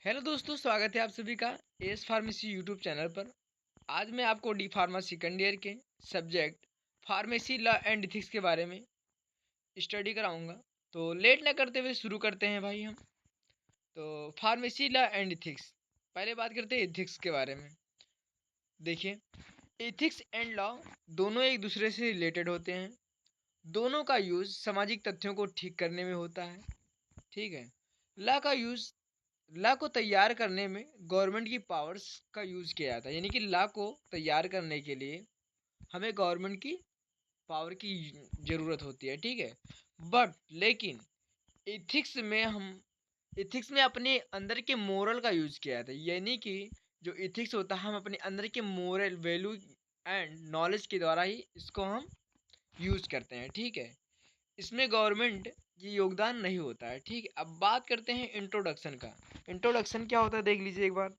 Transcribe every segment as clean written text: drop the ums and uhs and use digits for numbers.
Hello दोस्तों, स्वागत है आप सभी का एस फार्मेसी यूट्यूब चैनल पर। आज मैं आपको डी फार्मा सेकेंड ईयर के subject pharmacy law and ethics के बारे में स्टडी कराऊंगा। तो लेट ना करते हुए शुरू करते हैं भाई हम। तो फार्मेसी लॉ एंड इथिक्स, पहले बात करते हैं इथिक्स के बारे में। देखिए, इथिक्स एंड लॉ दोनों एक दूसरे से रिलेटेड होते हैं। दोनों का यूज़ सामाजिक तथ्यों को ठीक करने में होता है। ठीक है। लॉ का यूज़ लॉ को तैयार करने में गवर्नमेंट की पावर्स का यूज़ किया जाता है, यानी कि लॉ को तैयार करने के लिए हमें गवर्नमेंट की पावर की ज़रूरत होती है। ठीक है। बट लेकिन इथिक्स में हम इथिक्स में अपने अंदर के मोरल का यूज़ किया जाता है, यानी कि जो इथिक्स होता है हम अपने अंदर के मोरल वैल्यू एंड नॉलेज के द्वारा ही इसको हम यूज़ करते हैं। ठीक है। इसमें गवर्नमेंट ये योगदान नहीं होता है। ठीक है। अब बात करते हैं इंट्रोडक्शन का। इंट्रोडक्शन क्या होता है देख लीजिए एक बार।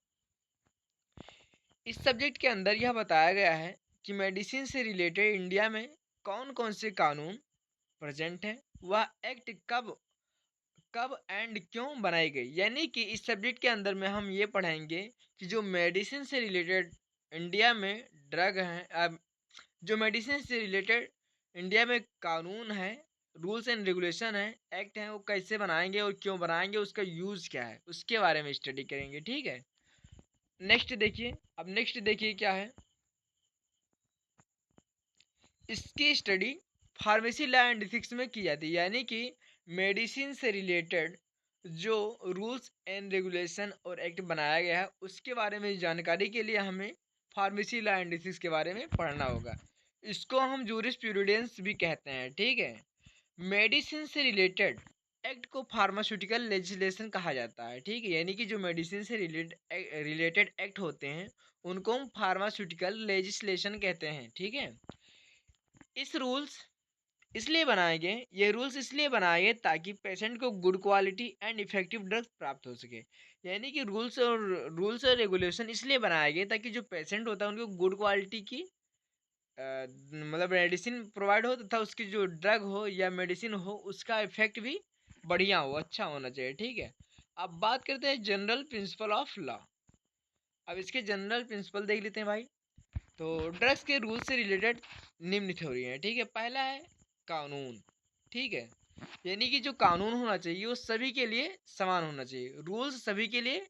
इस सब्जेक्ट के अंदर यह बताया गया है कि मेडिसिन से रिलेटेड इंडिया में कौन कौन से कानून प्रेजेंट हैं, वह एक्ट कब कब एंड क्यों बनाई गई। यानी कि इस सब्जेक्ट के अंदर में हम ये पढ़ेंगे कि जो मेडिसिन से रिलेटेड इंडिया में ड्रग हैं, जो मेडिसिन से रिलेटेड इंडिया में कानून है, रूल्स एंड रेगुलेशन है, एक्ट हैं, वो कैसे बनाएंगे और क्यों बनाएंगे, उसका यूज़ क्या है, उसके बारे में स्टडी करेंगे। ठीक है। नेक्स्ट देखिए क्या है। इसकी study pharmacy law and ethics में की जाती है, यानी कि मेडिसिन से रिलेटेड जो रूल्स एंड रेगुलेशन और एक्ट बनाया गया है उसके बारे में जानकारी के लिए हमें फार्मेसी लॉ एंड एथिक्स के बारे में पढ़ना होगा। इसको हम जूरिस्प्रूडेंस भी कहते हैं। ठीक है। मेडिसिन से रिलेटेड एक्ट को फार्मास्यूटिकल लेजिस्लेशन कहा जाता है। ठीक है। यानी कि जो मेडिसिन से रिलेटेड एक्ट होते हैं उनको हम फार्मास्यूटिकल लेजिस्लेशन कहते हैं। ठीक है। इस रूल्स इसलिए बनाए गए ये रूल्स इसलिए बनाए गए ताकि पेशेंट को good quality and effective drugs प्राप्त हो सके। यानी कि रूल्स और रेगुलेशन इसलिए बनाए गए ताकि जो पेशेंट होता है उनको गुड क्वालिटी की मतलब मेडिसिन प्रोवाइड हो, तथा उसकी जो ड्रग हो या मेडिसिन हो उसका इफेक्ट भी बढ़िया हो, अच्छा होना चाहिए। ठीक है। अब बात करते हैं जनरल प्रिंसिपल ऑफ लॉ। अब इसके जनरल प्रिंसिपल देख लेते हैं भाई। तो ड्रग्स के रूल से रिलेटेड निम्न थ्योरी है। ठीक है। पहला है कानून। ठीक है। यानी कि जो कानून होना चाहिए वो सभी के लिए समान होना चाहिए, रूल्स सभी के लिए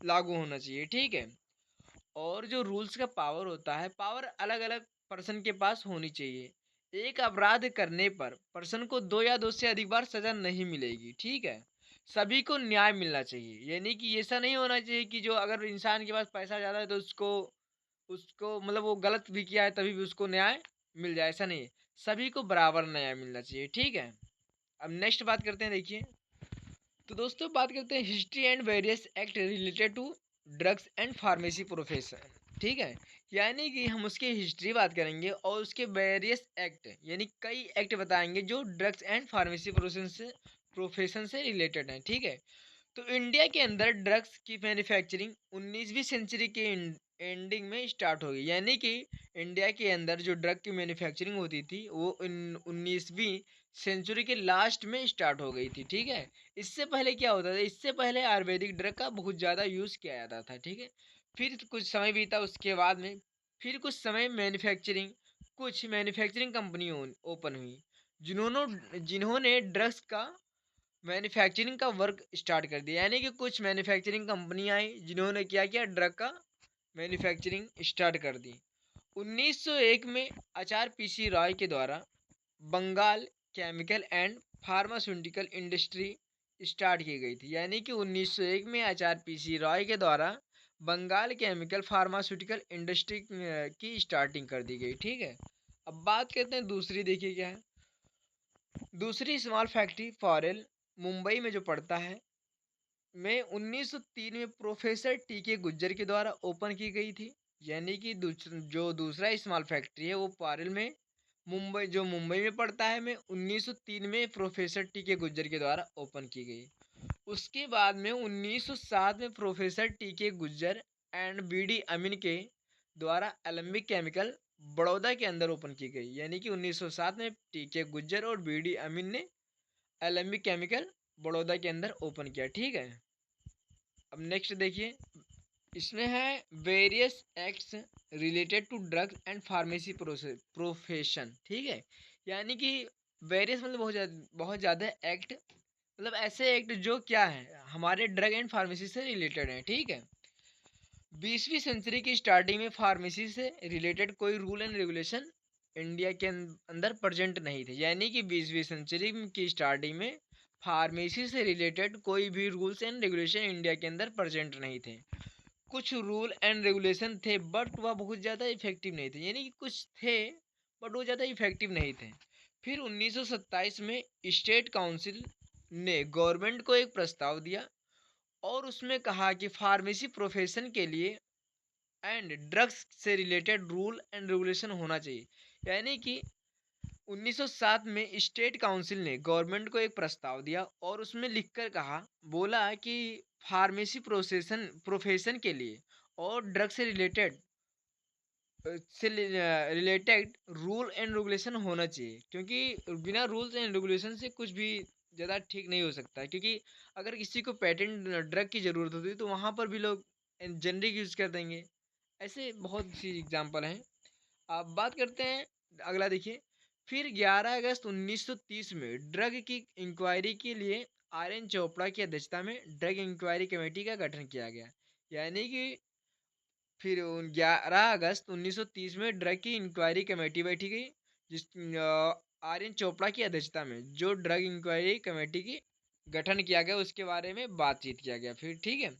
लागू होना चाहिए। ठीक है। और जो रूल्स का पावर होता है, पावर अलग अलग पर्सन के पास होनी चाहिए। एक अपराध करने पर पर्सन को 2 या 2 से अधिक बार सजा नहीं मिलेगी। ठीक है। सभी को न्याय मिलना चाहिए, यानी कि ऐसा नहीं होना चाहिए कि जो अगर इंसान के पास पैसा ज़्यादा है तो उसको उसको मतलब वो गलत भी किया है तभी भी उसको न्याय मिल जाए, ऐसा नहीं है। सभी को बराबर न्याय मिलना चाहिए। ठीक है। अब नेक्स्ट बात करते हैं। देखिए, तो दोस्तों बात करते हैं history and various act related to drugs and pharmacy profession. ठीक है। यानी कि हम उसकी हिस्ट्री बात करेंगे और उसके वेरियस एक्ट यानी कई एक्ट बताएंगे जो ड्रग्स एंड फार्मेसी प्रोफेशन से रिलेटेड हैं। ठीक है। तो इंडिया के अंदर ड्रग्स की मैन्युफैक्चरिंग 19वीं सेंचुरी के एंडिंग में स्टार्ट हो गई। यानी कि इंडिया के अंदर जो ड्रग की मैन्युफैक्चरिंग होती थी वो 19वीं सेंचुरी के लास्ट में स्टार्ट हो गई थी। ठीक है। इससे पहले क्या होता था, इससे पहले आयुर्वेदिक ड्रग का बहुत ज़्यादा यूज़ किया जाता था। ठीक है। फिर कुछ समय बीता, उसके बाद में फिर कुछ समय कुछ मैन्युफैक्चरिंग कंपनी ओपन हुई जिन्होंने ड्रग्स का मैन्युफैक्चरिंग का वर्क स्टार्ट कर दिया। यानी कि कुछ मैन्युफैक्चरिंग कंपनी आई जिन्होंने क्या किया, ड्रग का मैन्युफैक्चरिंग स्टार्ट कर दी। 1901 में आचार्य पीसी रॉय के द्वारा Bengal chemical and pharmaceutical industry start की गई थी। यानी कि 1901 में आचार्य पीसी रॉय के द्वारा बंगाल केमिकल फार्मास्यूटिकल इंडस्ट्री की स्टार्टिंग कर दी गई। ठीक है। अब बात करते हैं दूसरी। देखिए क्या है। दूसरी स्मॉल फैक्ट्री फॉरेल मुंबई में जो पड़ता है में 1903 में प्रोफेसर टी के गुज्जर के द्वारा ओपन की गई थी। यानी कि जो दूसरा स्मॉल फैक्ट्री है वो पारिल में मुंबई में पड़ता है में 1903 में प्रोफेसर टी के गुज्जर के द्वारा ओपन की गई। उसके बाद में 1907 में प्रोफेसर टी के गुज्जर एंड बी डी अमीन के द्वारा एलम्बिक केमिकल बड़ौदा के अंदर ओपन की गई। यानी कि 1907 में टी के गुज्जर और बी डी अमीन ने एलम्बिक केमिकल बड़ौदा के अंदर ओपन किया। ठीक है। अब नेक्स्ट देखिए, इसमें है various acts related to drugs and pharmacy profession. ठीक है, यानी कि वेरियस मतलब बहुत ज़्यादा एक्ट, मतलब ऐसे एक्ट जो क्या है हमारे ड्रग एंड फार्मेसी से रिलेटेड है। ठीक है, 20वीं सेंचुरी की स्टार्टिंग में फार्मेसी से रिलेटेड कोई रूल एंड रेगुलेशन इंडिया के अंदर प्रेजेंट नहीं थे, यानी कि 20वीं सेंचुरी की स्टार्टिंग में फार्मेसी से रिलेटेड कोई भी रूल्स एंड रेगुलेशन इंडिया के अंदर प्रेजेंट नहीं थे। कुछ रूल एंड रेगुलेशन थे बट वह बहुत ज़्यादा इफेक्टिव नहीं थे, यानी कि कुछ थे बट वो ज़्यादा इफेक्टिव नहीं थे। फिर 1927 में स्टेट काउंसिल ने गवर्नमेंट को एक प्रस्ताव दिया और उसमें कहा कि फार्मेसी प्रोफेशन के लिए एंड ड्रग्स से रिलेटेड रूल एंड रेगुलेशन होना चाहिए। यानी कि 1907 में स्टेट काउंसिल ने गवर्नमेंट को एक प्रस्ताव दिया और उसमें लिखकर कहा, बोला कि फार्मेसी प्रोफेशन के लिए और ड्रग से रिलेटेड रूल एंड रेगुलेशन होना चाहिए, क्योंकि बिना रूल्स एंड रेगुलेशन से कुछ भी ज़्यादा ठीक नहीं हो सकता। क्योंकि अगर किसी को पेटेंट ड्रग की ज़रूरत होती है तो वहाँ पर भी लोग जेनरिक यूज़ कर देंगे। ऐसे बहुत सी एग्जांपल हैं। अब बात करते हैं अगला देखिए, फिर 11 अगस्त 1930 में ड्रग की इंक्वायरी के लिए आर एन चोपड़ा की अध्यक्षता में ड्रग इंक्वायरी कमेटी का गठन किया गया। यानी कि फिर 11 अगस्त 1930 में ड्रग की इंक्वायरी कमेटी बैठी गई, जिस आर एन चोपड़ा की अध्यक्षता में जो ड्रग इंक्वायरी कमेटी की गठन किया गया उसके बारे में बातचीत किया गया। फिर ठीक है,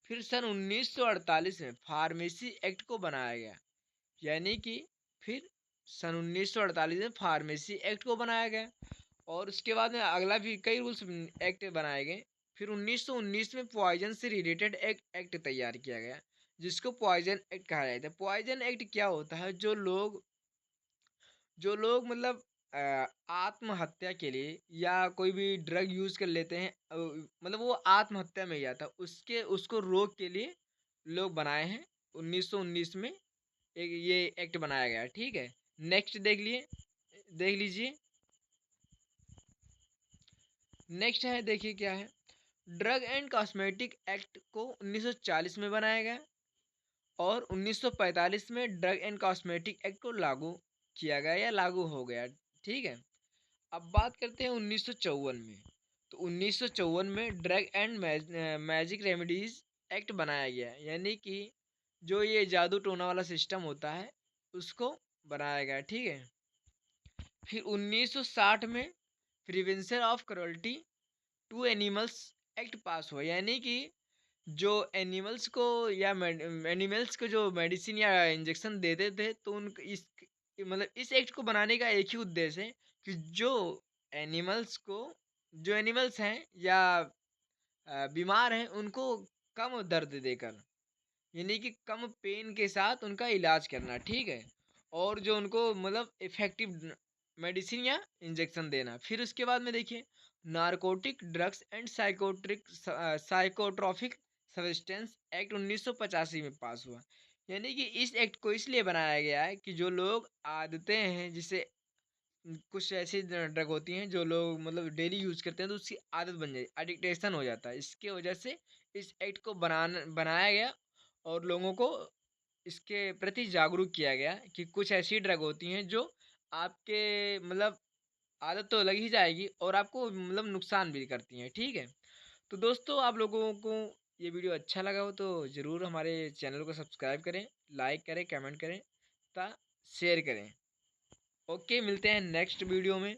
फिर सन 1948 में फार्मेसी एक्ट को बनाया गया। यानी कि फिर सन 1948 में फार्मेसी एक्ट को बनाया गया और उसके बाद में अगला भी कई रूल्स एक्ट बनाए गए। फिर 1919 में पॉइजन से रिलेटेड एक एक्ट तैयार किया गया जिसको पॉइजन एक्ट कहा जाता है। पॉइजन एक्ट क्या होता है, जो लोग मतलब आत्महत्या के लिए या कोई भी ड्रग यूज कर लेते हैं, मतलब वो आत्महत्या में ही आता है, उसके उसको रोक के लिए लोग बनाए हैं। 1919 में एक ये एक्ट बनाया गया। ठीक है, नेक्स्ट देख लीजिए। नेक्स्ट है, देखिए क्या है, ड्रग एंड कॉस्मेटिक एक्ट को 1940 में बनाया गया और 1945 में ड्रग एंड कॉस्मेटिक एक्ट को लागू किया गया या लागू हो गया। ठीक है, अब बात करते हैं 1954 में। तो 1954 में drug and magic remedies act बनाया गया, यानी कि जो ये जादू टोना वाला सिस्टम होता है उसको बनाया गया। ठीक है, फिर 1960 में prevention of cruelty to animals act pass हुआ, यानी कि जो एनिमल्स को या एनिमल्स को जो मेडिसिन या इंजेक्शन देते थे तो उन इस मतलब इस एक्ट को बनाने का एक ही उद्देश्य है कि एनिमल्स को जो एनिमल्स हैं या बीमार हैं उनको कम दर्द देकर, यानी कि कम पेन के साथ उनका इलाज करना। ठीक है, और जो उनको मतलब इफेक्टिव मेडिसिन या इंजेक्शन देना। फिर उसके बाद में देखिए, narcotic drugs and psychotropic substance act 1985 में पास हुआ। यानी कि इस एक्ट को इसलिए बनाया गया है कि जो लोग आदतें हैं, जिसे कुछ ऐसी ड्रग होती हैं जो लोग मतलब डेली यूज करते हैं तो उसकी आदत बन जाए, एडिक्टेशन हो जाता है, इसके वजह से इस एक्ट को बनाया गया और लोगों को इसके प्रति जागरूक किया गया कि कुछ ऐसी ड्रग होती हैं जो आपके मतलब आदत तो लग ही जाएगी और आपको मतलब नुकसान भी करती हैं। ठीक है, तो दोस्तों आप लोगों को ये वीडियो अच्छा लगा हो तो ज़रूर हमारे चैनल को सब्सक्राइब करें, लाइक करें, कमेंट करें तथा शेयर करें। ओके, मिलते हैं नेक्स्ट वीडियो में।